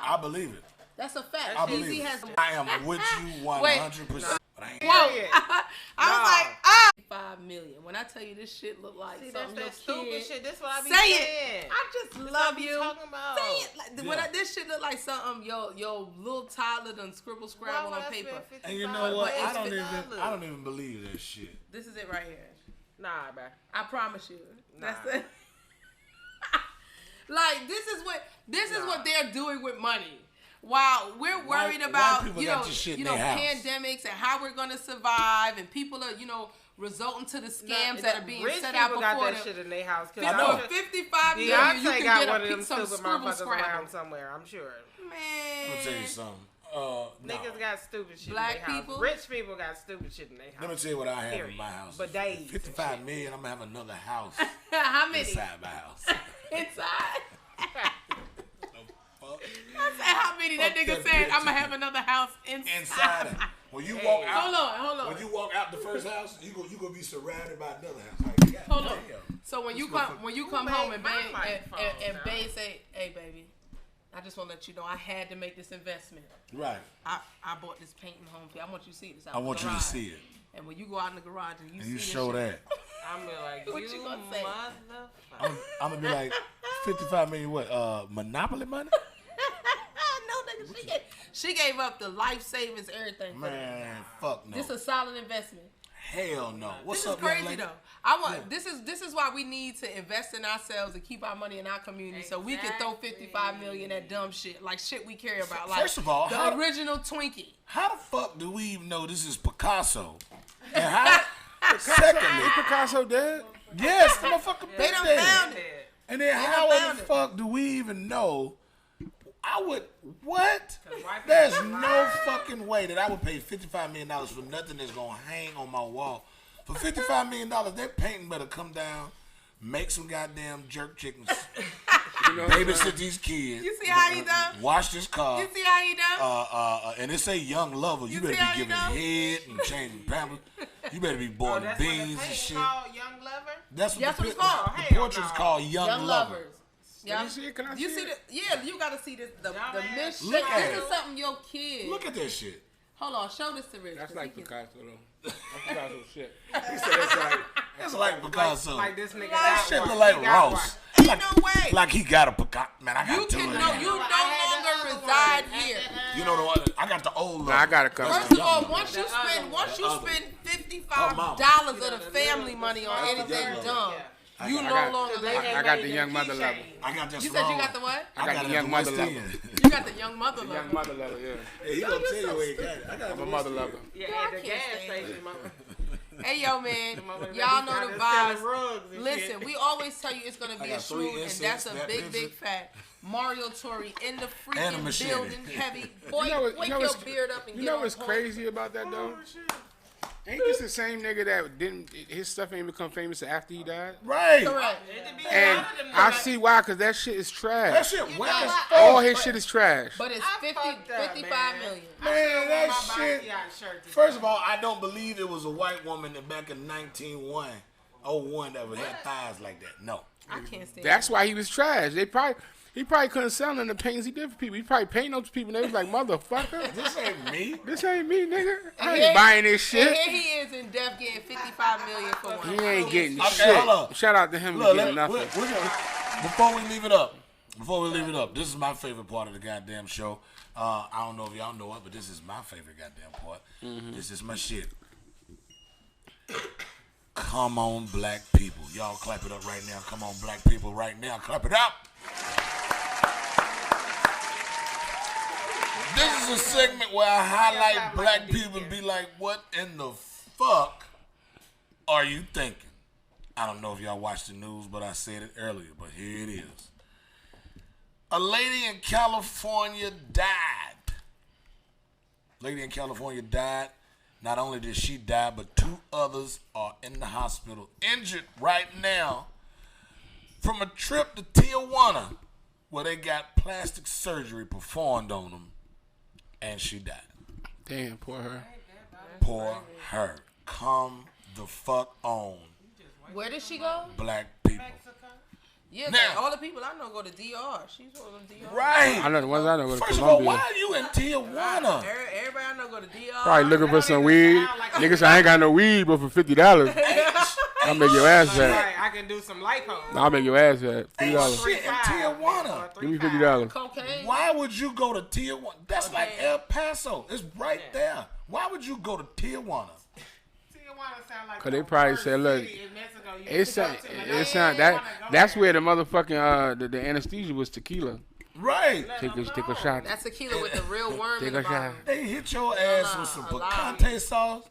I believe it. That's a fact. I believe Easy it. has. I am with you 100%. But I ain't. Whoa! I was like, 5 million. When I tell you this shit look like something that stupid shit. This what I be say saying. it. I just love you. Talking about. Say it. Like, this shit look like something your little toddler done scribble scrabble on paper. And you know what? I don't even believe this shit. This is it right here. Nah, bro. I promise you. Nah. That's it. Like this is what they're doing with money. While we're worried about pandemics and how we're gonna survive, and people are resulting to the scams that are being set out before got that shit in their house. For 55 million, you can got get one of a them piece of stupid scribble motherfuckers around scrabble somewhere. I'm sure. Man, I'm gonna tell you something. Niggas got stupid shit Black in their people? house. Rich people got stupid shit in their house. Let me tell you what I have in my house. But days. 55 million. I'm gonna have another house. How many? Inside my house. Inside. I said how many? That nigga said I'm gonna have another house inside. When you walk out, hold on. When you walk out the first house, you gonna be surrounded by another house. Like, hold on. So when you come home and Bae say, "Hey baby, I just want to let you know I had to make this investment. Right. I bought this painting home for you. I want you to see this. I want you to see it. And when you go out in the garage and you see this show shit, that. I'm gonna be like, what you gonna say? I'm gonna be like, 55 million what? Monopoly money? No, nigga, she gave up the life savings, everything. Man, fuck no. This is a solid investment. Hell no. What's this up, is crazy though. This is why we need to invest in ourselves and keep our money in our community, so we can throw 55 million at dumb shit, like shit we care about. Like, first of all, the original Twinkie. How the fuck do we even know this is Picasso? And how? Secondly, is Picasso dead? Yes, the motherfucker. They done found it. And then how the fuck do we even know? What? There's no fucking way that I would pay $55 million for nothing that's going to hang on my wall. For $55 million, that painting better come down, make some goddamn jerk chickens, babysit these kids. You see how he done? Wash this car. You see how he done? And it say young lover. You better be giving head and changing pampers. You better be boiling beans and shit. Called Young Lover? That's what it's called. The portrait's called Young Lovers. Yeah. You see it? Can I see it? Yeah, you gotta see this. The mist. Look at this is something your kid. Look at that shit. Hold on, show this to Rich. That's like Picasso though. That's Picasso shit. He said it's like Picasso. Like this nigga. That shit look like Ross. Ain't no way. Like he got a Picasso. Man, I got two. You no longer reside here. You know the one? I got the old look. Nah, I got a couple. First of all, once you spend $55 of the family money on anything dumb, you no longer. I got the young mother level. I got this. You said you got the what? I got the young mother level. You got the young mother level. Young mother level, yeah. Hey, he gonna tell you where he got it. I got I'm a mother level. Yeah, at the gas station, mama. Hey, yo, man. Y'all know the vibes. Listen, we always tell you it's going to be a shoot, and that's a big fact. Mario Tori in the freaking building, heavy. Boy, wake your beard up and get on. You know what's crazy about that, though? Ain't this the same nigga that his stuff ain't become famous after he died? Right. Correct. And I see why, because that shit is trash. That shit whack as fuck. All his shit is trash. But it's 55 million. Man, that shit. First of all, I don't believe it was a white woman that back in 1901 that had thighs like that. No. I can't stand That's why he was trash. He probably couldn't sell none of the paintings he did for people. He probably painted those people and they was like, motherfucker. This ain't me. This ain't me, nigga. I ain't buying this shit. And here he is in death getting 55 million for one. He ain't getting Okay, shit. hold up. Shout out to him Look, for getting nothing. Before we leave it up, this is my favorite part of the goddamn show. I don't know if y'all know it, but this is my favorite goddamn part. This is my shit. Come on, black people. Y'all clap it up right now. Come on, black people, right now. Clap it up. This is a segment where I highlight black people and be like, what in the fuck are you thinking? I don't know if y'all watched the news, but I said it earlier, but here it is. A lady in California died. Not only did she die, but 2 others are in the hospital, injured right now from a trip to Tijuana where they got plastic surgery performed on them, and she died. Damn, poor her. Poor her. Come the fuck on. Where did she go? Black people. Yeah, now, all the people I know go to DR. She's going to DR. Right. I know the ones I know go to First Colombia. of all, why are you in Tijuana? Everybody I know go to DR. Probably looking for some weed. Niggas say I ain't got no weed, but for $50, I'll make your ass fat. Right, I can do some lipo. I'll make your ass fat. $50. Shit in Tijuana. Give me $50. Cocaine. Why would you go to Tijuana? That's like El Paso. It's right there. Why would you go to Tijuana? Cause they probably said, look, it's sound that's where the motherfucking the anesthesia was tequila. Right. Take a shot. That's tequila with the real worm in the bottom. They hit your ass with some picante sauce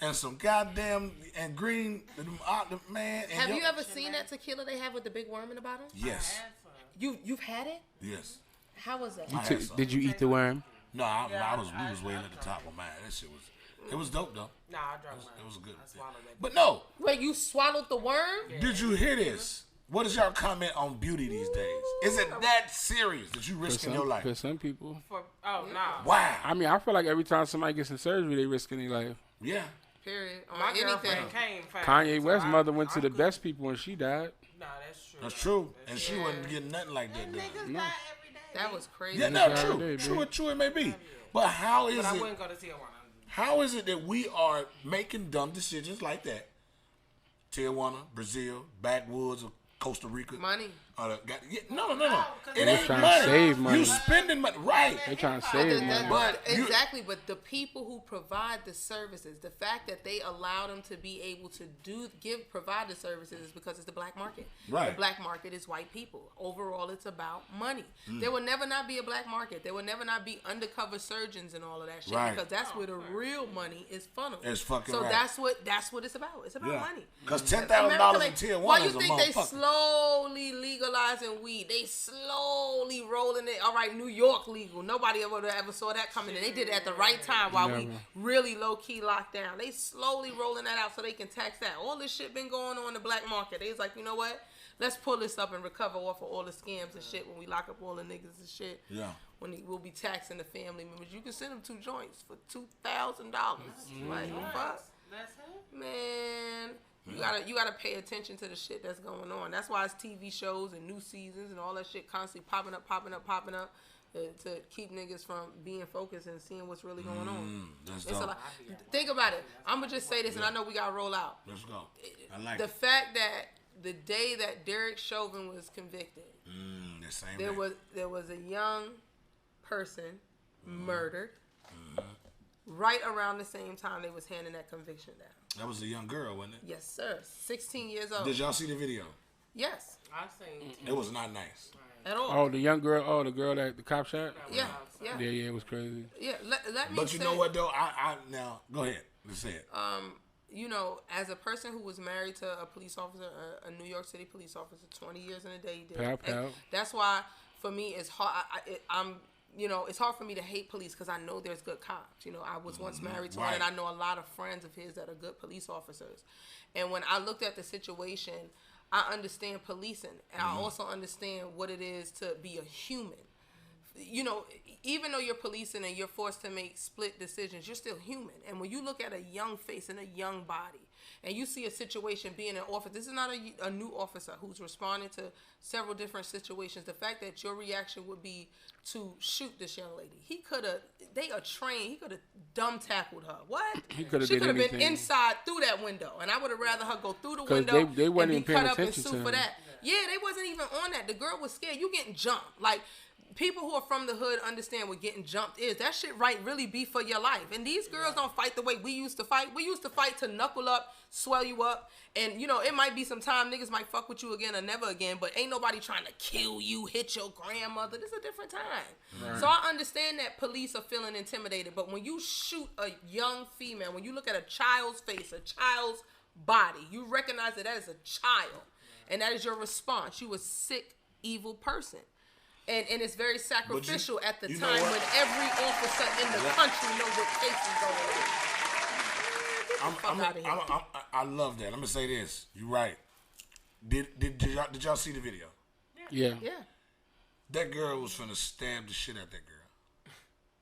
and some goddamn and green man. Have you ever seen that tequila they have with the big worm in the bottom? Yes. You've had it? Yes. How was that? Did you eat the worm? No, we was way at the top of mine. That shit was dope though. Nah, I drank one. It was good. But no. Wait, you swallowed the worm? Did you hear this? What is y'all comment on beauty these days? Is it that serious that you risking your life? For some people. No. Why? I mean, I feel like every time somebody gets in surgery, they risking their life. Yeah. Period. My anything. girlfriend came. Kanye West's mother went to the best people and she died. Nah, that's true. That's true. And she wasn't getting nothing like that. No. That was crazy. Yeah, no, true it may be. But how is I it? wouldn't go to Tijuana. How is it that we are making dumb decisions like that? Tijuana, Brazil, backwoods of Costa Rica. Money. No. It They ain't trying money. to save money. You spending money, right? They trying to save money. But exactly, but the people who provide the services, the fact that they allow them to be able to provide the services is because it's the black market. Right. The black market is white people. Overall, it's about money. There will never not be a black market. There will never not be undercover surgeons and all of that shit because that's where the real money is funneled. It's fucking so right. that's what it's about. It's about money. Because $10,000 in Tijuana why you is a think they motherfucker. slowly legalizing weed? They slowly rolling it. All right, New York legal. Nobody ever saw that coming. And they did it at the right time while we really low key locked down. They slowly rolling that out so they can tax that. All this shit been going on in the black market. They was like, you know what? Let's pull this up and recover off of all the scams and shit when we lock up all the niggas and shit. Yeah. When we'll be taxing the family members. You can send them 2 joints for $2,000. Like, fuck. Man. You gotta pay attention to the shit that's going on. That's why it's TV shows and new seasons and all that shit constantly popping up to keep niggas from being focused and seeing what's really going on. That's dope. Think about it. I'm gonna just say this, and I know we gotta roll out. Let's go. I like the fact that the day that Derek Chauvin was convicted, there was a young person murdered right around the same time they was handing that conviction down. That was a young girl, wasn't it? Yes, sir. 16 years old. Did y'all see the video? Yes. I seen it. It was not nice. At all. Oh, the young girl. Oh, the girl that the cop shot. Yeah. Yeah, it was crazy. Yeah. Let me. But you know what though? I now go ahead. Let's say it. You know, as a person who was married to a police officer, a New York City police officer, 20 years in a day, he did. That's why for me it's hard. You know, it's hard for me to hate police because I know there's good cops. You know, I was once married to one, and I know a lot of friends of his that are good police officers. And when I looked at the situation, I understand policing, and I also understand what it is to be a human. You know, even though you're policing and you're forced to make split decisions, you're still human. And when you look at a young face and a young body, and you see a situation being in office, this is not a new officer who's responding to several different situations. The fact that your reaction would be to shoot this young lady. They are trained. He could have dumb tackled her. What? She could have been inside through that window. And I would have rather her go through the window they and be cut up and sue for that. Yeah, they wasn't even on that. The girl was scared. You getting jumped. Like, people who are from the hood understand what getting jumped is. That shit really be for your life. And these girls don't fight the way we used to fight. We used to fight to knuckle up, swell you up. And, you know, it might be some time niggas might fuck with you again or never again, but ain't nobody trying to kill you, hit your grandmother. This is a different time. Right. So I understand that police are feeling intimidated, but when you shoot a young female, when you look at a child's face, a child's body, you recognize that is a child. And that is your response. You a sick, evil person. And it's very sacrificial at the time when every officer in the country know what cases going on. I love that. I'm gonna say this. You're right. Did y'all see the video? Yeah. Yeah. That girl was finna stab the shit out that girl.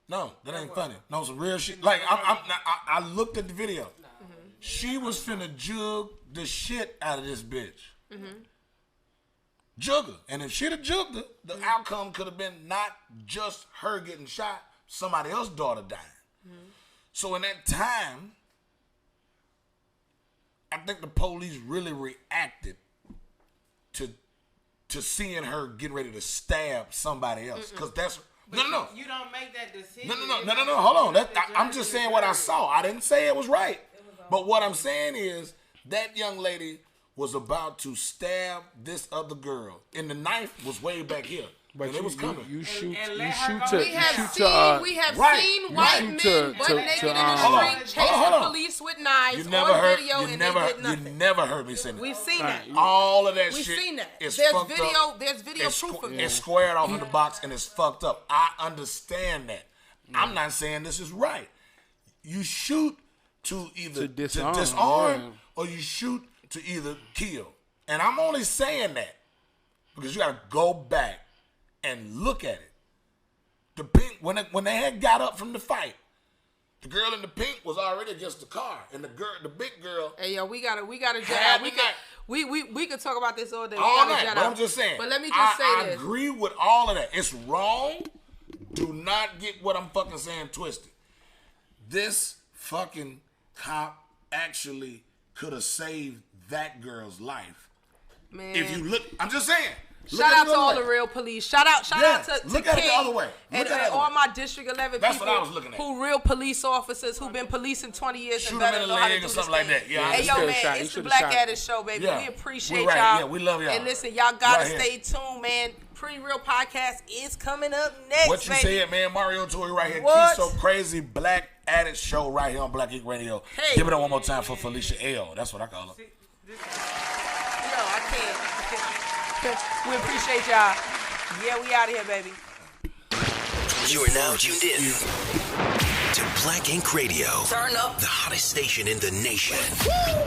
No, that ain't funny. No, some real shit. Like I looked at the video. She was finna jug the shit out of this bitch. jug her. And if she'd have jugged her, the outcome could have been not just her getting shot, somebody else's daughter dying. So in that time, I think the police really reacted to seeing her getting ready to stab somebody else. Because that's... No. You don't make that decision. No. Hold on. I'm just saying what I saw. I didn't say it was right. But what I'm saying is that young lady was about to stab this other girl. And the knife was way back here. But it was coming. We have seen white men butt naked in the street chasing police with knives on video, and they did nothing. You never heard me say that. We've seen that. All of that shit. We've seen that. There's video proof of it. It's squared off in the box and it's fucked up. I understand that. I'm not saying this is right. You shoot to either disarm or you shoot to either kill. And I'm only saying that because you got to go back and look at it. The pink, when they had got up from the fight, the girl in the pink was already just the car, and the big girl. Hey yo, we gotta jet out. We could talk about this all day. All night, but I'm just saying. But let me just say this. I agree with all of that. It's wrong. Do not get what I'm fucking saying twisted. This fucking cop actually could have saved that girl's life. Man. If you look, I'm just saying. Shout out to all the real police. Shout out to look at it the other way. And all my District 11 That's people what I was looking at. Who real police officers who've been policing 20 years Shoot and better them in know the how to leg do or this something like thing. that. Yeah, hey, yo, man, it's the Black Addict Show, baby. Yeah. We appreciate y'all. Yeah, we love y'all. And listen, y'all gotta stay tuned, man. Pretty Real Podcast is coming up next, What you said, man, Mario Tory right here. What? Keep So Crazy Black Addict Show right here on Black Ink Radio. Hey. Give it up one more time for Felicia L. That's what I call her. Yo, I can't. We appreciate y'all. Yeah, we out of here, baby. You are now tuned in to Black Ink Radio. Turn up. The hottest station in the nation. Woo!